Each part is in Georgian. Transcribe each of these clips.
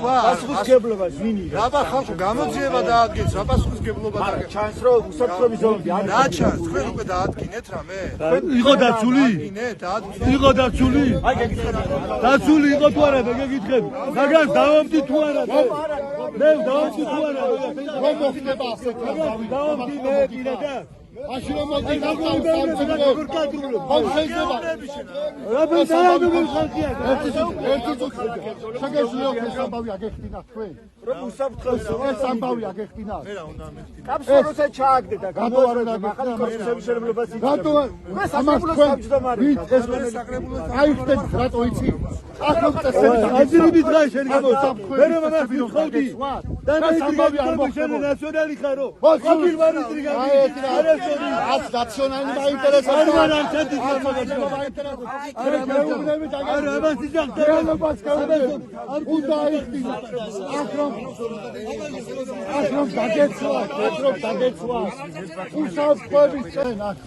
პასუხისმგებლობას ვინი? რაბა ხალხო გამოძიება დაადგეს, რა პასუხისმგებლობა დაადგეს. ჩანს რომ უსაფრთხოების ზოლები არ რა ჩანს, თქვენ უკვე დაადგინეთ რამე? იყო დაცული? იყო დაცული? აი გეკითხები. დაცული იყო თუ არა, მე გეკითხები. მაგას დავამტი თუ არა? მე დავამტი თუ არა? რომ მოხდება ასეთ რამე? დავამტი მე პირადა. მაშინ რომ მოდი ხომ შეიძლება რაბენ დაამბობენ ხალხია. ერთი წუთი შეგეძლო ეს ამბავი აგეხტინათ თქვენ? რომ უსაფრთხოების ეს ამბავი აგეხტინათ? მე რა უნდა ამეხტინო? კაფსუროზე ჩააგდე და რატო არ უნდა ახალი კონსტიტუციის შენობლობას იწვევს. რატო ამას თქვენ ეს აიხდეთ რატო იცი? ახლა წესები აძირიბი დღე შენ გამოსა. მე რა მაგას ვიხავდი? და მე ამბავი არ შენ ნაციონალი ხარო. მოხილ მარიტრი აი ეს რაც ნაციონალი მაინტერესებს. არა ჩათი არა ამას იძახდა. უნდა აიხდინა. ახლა დაგეცვა, პეტრო დაგეცვა. უსაფრთხოების წენ აქ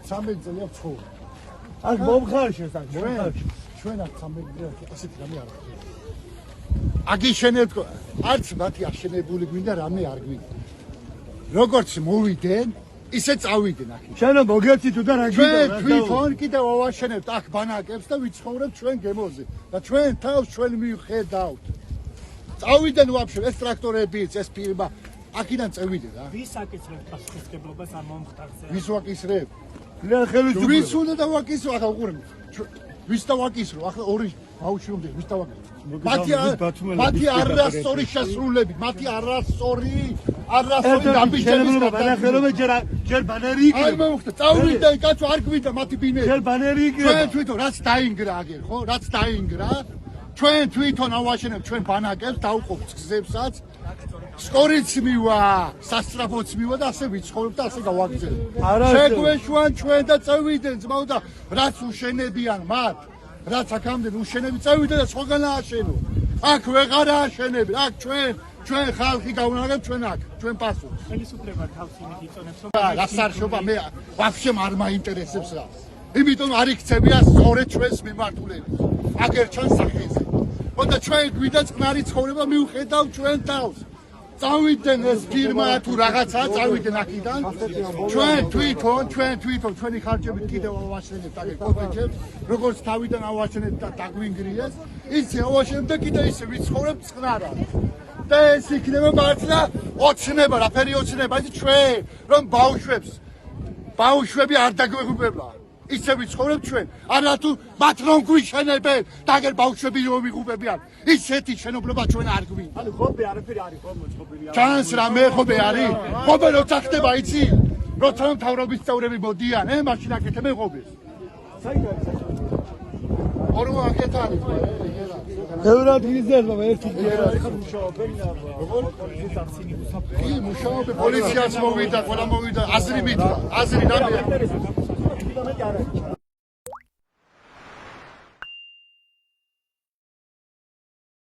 13 წელია ვცხოვრობ. აქ მომხარშეს აქ ჩვენ აქ 13 წელია ასეთი რამე არ ხდება. აგიშენებთ არც მათი აშენებული გვინდა რამე არ გვინდა. როგორც მოვიდნენ ისე წავიდნენ აქ. შენო მოგეცი თუ და რა გინდა? ჩვენ თვითონ კიდევ ავაშენებთ აქ ბანაკებს და ვიცხოვრებთ ჩვენ გემოზე და ჩვენ თავს ჩვენ მივხედავთ. წავიდნენ ვაფშე ეს ტრაქტორებიც, ეს ფირმა აქედან წევიდნენ რა. ვის აკისრებს პასუხისმგებლობას ამ მომხდარზე? ვის ვაკისრებ? რა ხელისუფლება? ვის უნდა დავაკისრო ახლა უყურე. ვის დავაკისრო? ახლა ორი ბავშვი უნდა ვის დავაკისრო? მათი არასწორი შესრულებით, მათი არასწორი გამბიჯების განახილება ჯერ ბანერი იქნება. არ მომხდა, წავიდა კაცო არ გვიდა მათი ბინები. ჯერ ბანერი იქნება. ჩვენ თვითონ რაც დაინგრა აგერ, ხო? რაც დაინგრა, ჩვენ თვითონ ავაშენებთ ჩვენ ბანაკებს, დავუყოფთ გზებსაც. სკორიც მივა, სასწრაფოც მივა და ასე ვიცხოვრობ და ასე გავაგზავნე. შეგვეშვან ჩვენ და წევიდნენ ძმაო და რაც უშენებიან მათ, რაც აქამდე უშენები წევიდნენ და სხვაგან ააშენო. აქ ვეღარ ააშენები, აქ ჩვენ ხალხი გავნაგებ ჩვენ აქ, ჩვენ პასუხს. ხელისუფლება თავს იმით იწონებს რომ რა სარშობა მე ვაფშე არ მაინტერესებს რა. იმიტომ არ იქცებია სწორედ ჩვენს მიმართულებით. აგერ ჩანს სახეზე. ხოდა ჩვენ გვიდა წყნარი ცხოვრება მივხედავ ჩვენ თავს. წავიდნენ ეს ფირმა თუ რაღაცა წავიდნენ აქედან. ჩვენ თვითონ ჩვენი ხარჯებით კიდევ ავაშენებთ აგერ კოფეჯებს, როგორც თავიდან ავაშენებთ და დაგვინგრიეს, ისე ავაშენებთ და კიდე ისე ვიცხოვრებთ წყნარად. და ეს იქნება მართლა ოცნება, რაფერი ოცნება, ის ჩვენ რომ ბავშვები არ დაგვეღუპებლა. ისე ვიცხოვრებთ ჩვენ, არა თუ მათ რომ გვიშენებენ და აგერ ბავშვები რომ იღუპებიან. ისეთი შენებლობა ჩვენ არ გვინდა. ანუ ხობე არაფერი არის ხო მოწყობილი. ჩანს რამე ხობე არის? ხობე როცა ხდება იცი? როცა მთავრობის წევრები მოდიან, მაშინ აკეთებენ ხობეს. ორო აკეთ არის. ევრად გიზერდა ერთი მუშაობენ პოლიციის აქცინი უსაფრთხო. კი, მუშაობენ პოლიციაც მოვიდა, ყველა მოვიდა, აზრი მითხრა, აზრი რამე.